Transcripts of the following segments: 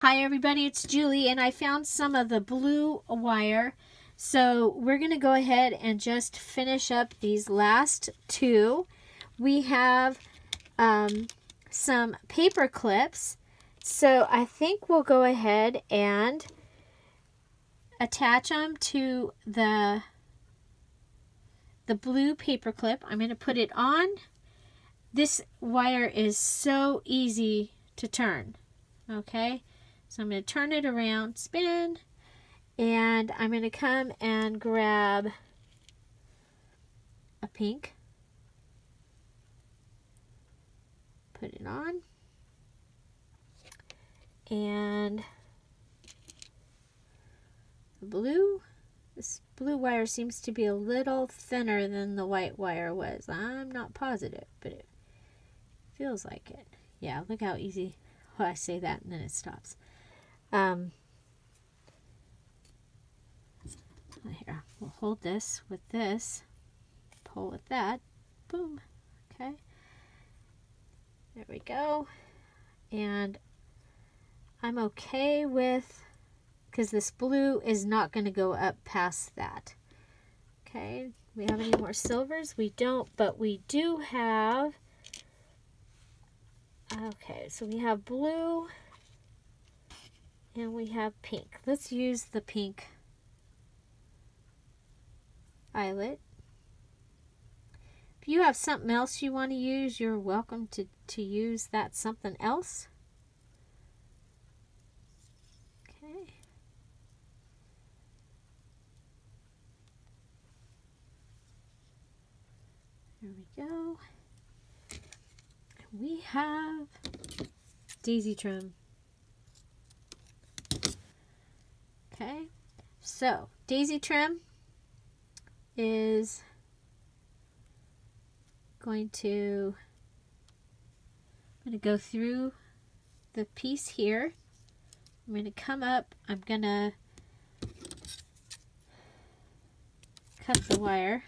Hi everybody, it's Julie, and I found some of the blue wire. So we're going to go ahead and just finish up these last two. We have some paper clips. So I think we'll go ahead and attach them to the blue paper clip. I'm going to put it on. This wire is so easy to turn. Okay. So I'm going to turn it around, spin, and I'm going to come and grab a pink, put it on, and the blue. This blue wire seems to be a little thinner than the white wire was. I'm not positive, but it feels like it. Yeah, look how easy. Oh, I say that and then it stops. Here, we'll hold this with this, pull with that, boom, okay, there we go. And I'm okay with, because this blue is not going to go up past that. Okay, we have any more silvers? We don't, but we do have, okay, so we have blue and we have pink. Let's use the pink eyelet. If you have something else you want to use, you're welcome to use that something else. Okay. There we go. We have daisy trim. Okay, so daisy trim is going to, I'm going to go through the piece here. I'm going to come up, I'm going to cut the wire.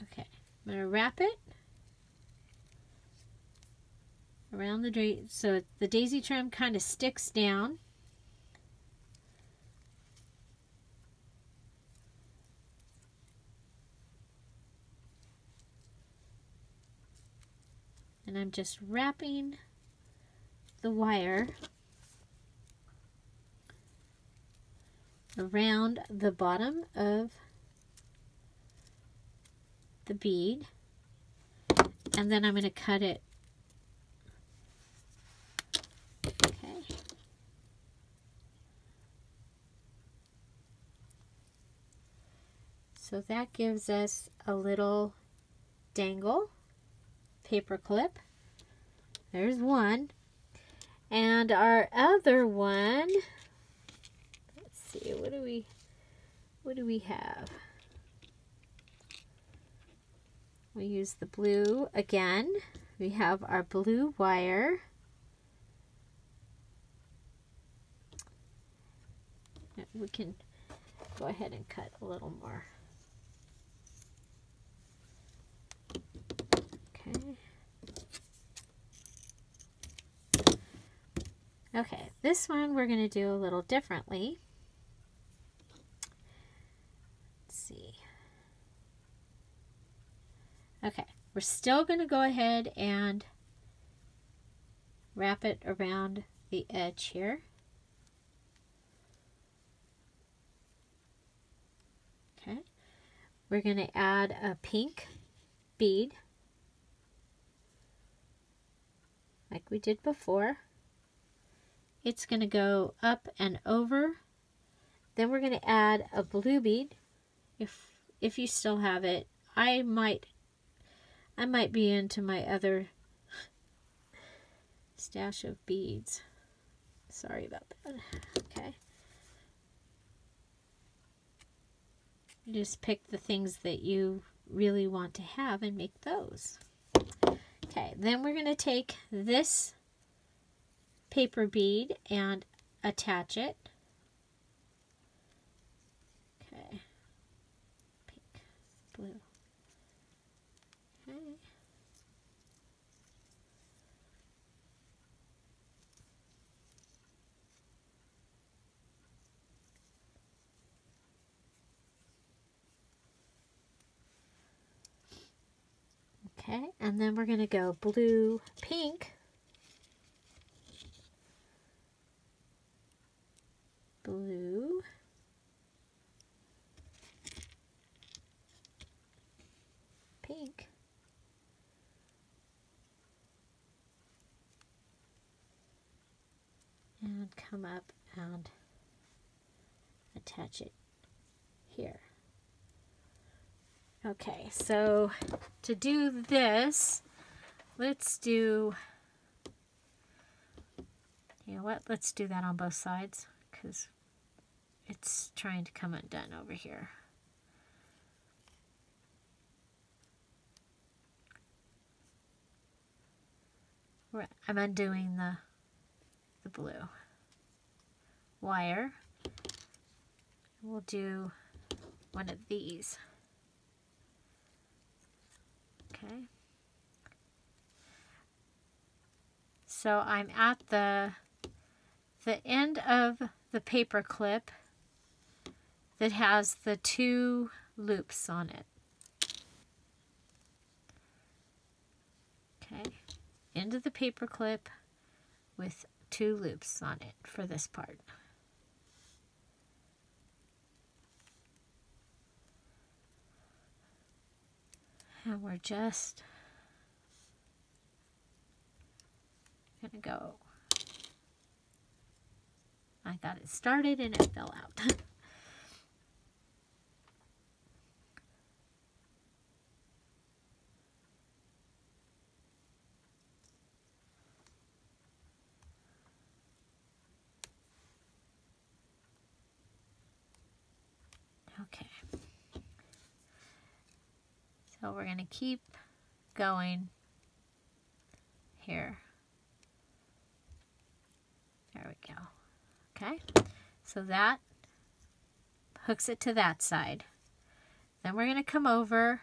Okay, I'm going to wrap it around the so the daisy trim kind of sticks down. And I'm just wrapping the wire around the bottom of the bead, and then I'm going to cut it. Okay. So that gives us a little dangle paper clip. There's one. And our other one, let's see, what do we have? We use the blue again. We have our blue wire. We can go ahead and cut a little more. Okay. Okay, this one we're going to do a little differently. Let's see. Okay, we're still going to go ahead and wrap it around the edge here. Okay, we're going to add a pink bead like we did before. It's going to go up and over. Then we're going to add a blue bead. If you still have it, I might be into my other stash of beads. Sorry about that. Okay. You just pick the things that you really want to have and make those. Okay, then we're going to take this paper bead and attach it. Okay. Pink. blue. Okay. Okay, and then we're going to go blue, pink, blue, pink, and come up and attach it here. Okay, so to do this, let's do, you know what, let's do that on both sides because it's trying to come undone over here. I'm undoing the blue wire. We'll do one of these. Okay. So I'm at the end of the paper clip that has the 2 loops on it. Okay. End of the paper clip with 2 loops on it for this part. And we're just gonna go. I got it started and it fell out. Okay. So we're gonna keep going here. There we go. Okay, so that hooks it to that side. Then we're going to come over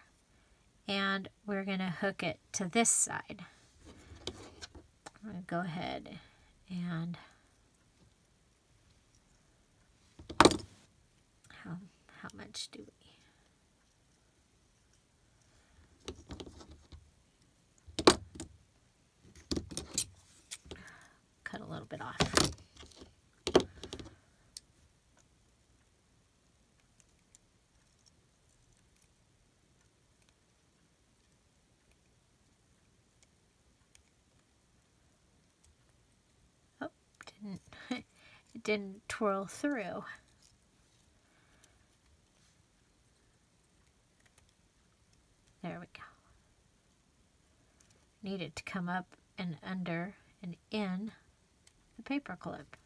and we're going to hook it to this side. I'm going to go ahead and how much do we? Cut a little bit off. Oh, it didn't twirl through. There we go. Need it to come up and under and in the paper clip.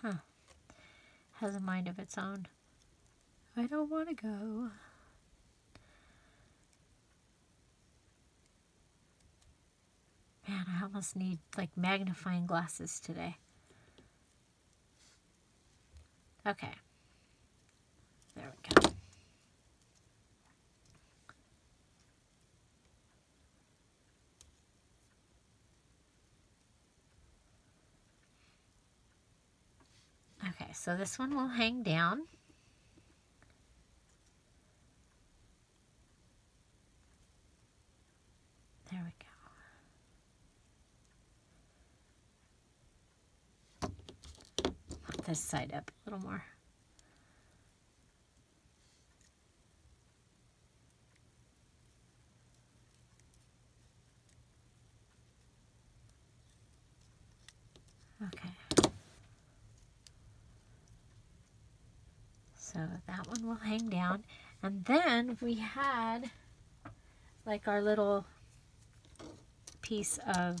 Huh. Has a mind of its own. I don't want to go. Man, I almost need like magnifying glasses today. Okay. There we go. Okay, so this one will hang down. There we go. Put this side up a little more. Okay. So that one will hang down. And then we had like our little piece of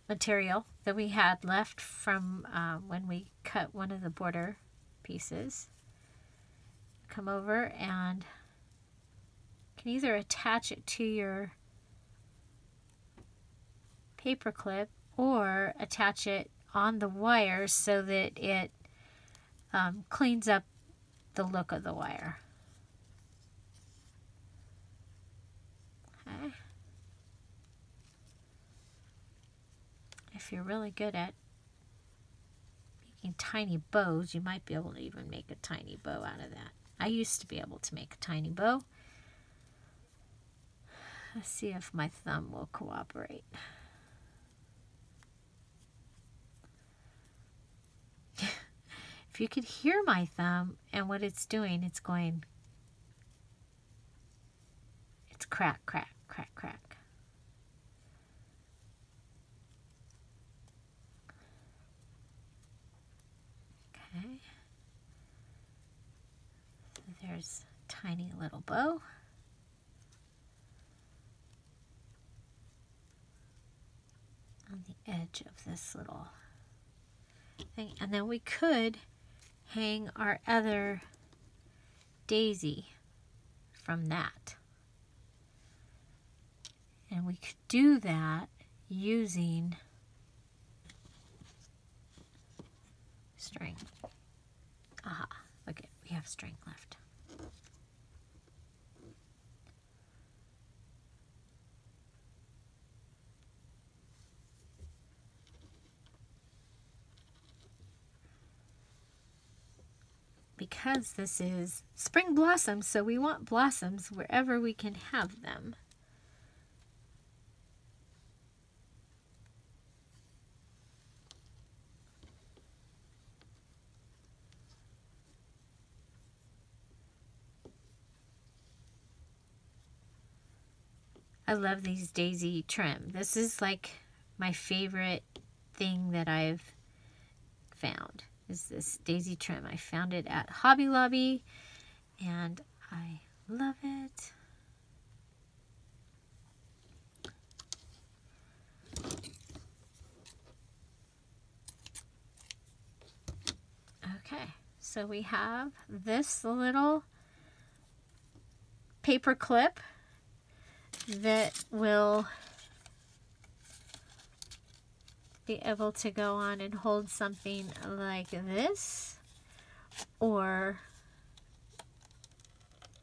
material that we had left from when we cut one of the border pieces. Come over and can either attach it to your paper clip or attach it on the wire so that it cleans up the look of the wire. Okay. If you're really good at making tiny bows, you might be able to even make a tiny bow out of that. I used to be able to make a tiny bow. Let's see if my thumb will cooperate. If you could hear my thumb and what it's doing, it's going, it's crack, crack, crack, crack. Okay. So there's a tiny little bow. On the edge of this little thing. And then we could hang our other daisy from that. And we could do that using string. Aha, look, we have string left. Because this is spring blossoms, so we want blossoms wherever we can have them. I love these daisy trim. This is like my favorite thing that I've found. Is this daisy trim. I found it at Hobby Lobby and I love it. Okay, so we have this little paper clip that will be able to go on and hold something like this or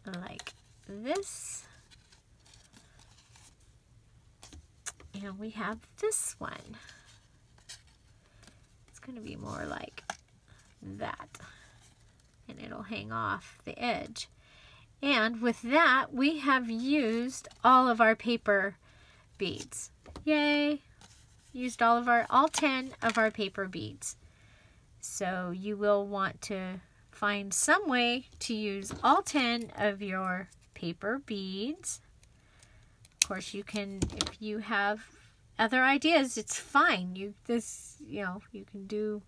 like this. And we have this one. It's going to be more like that. And it'll hang off the edge. And with that, we have used all of our paper beads. Yay! Used all 10 of our paper beads. So you will want to find some way to use all 10 of your paper beads. Of course, you can, if you have other ideas, it's fine. You can do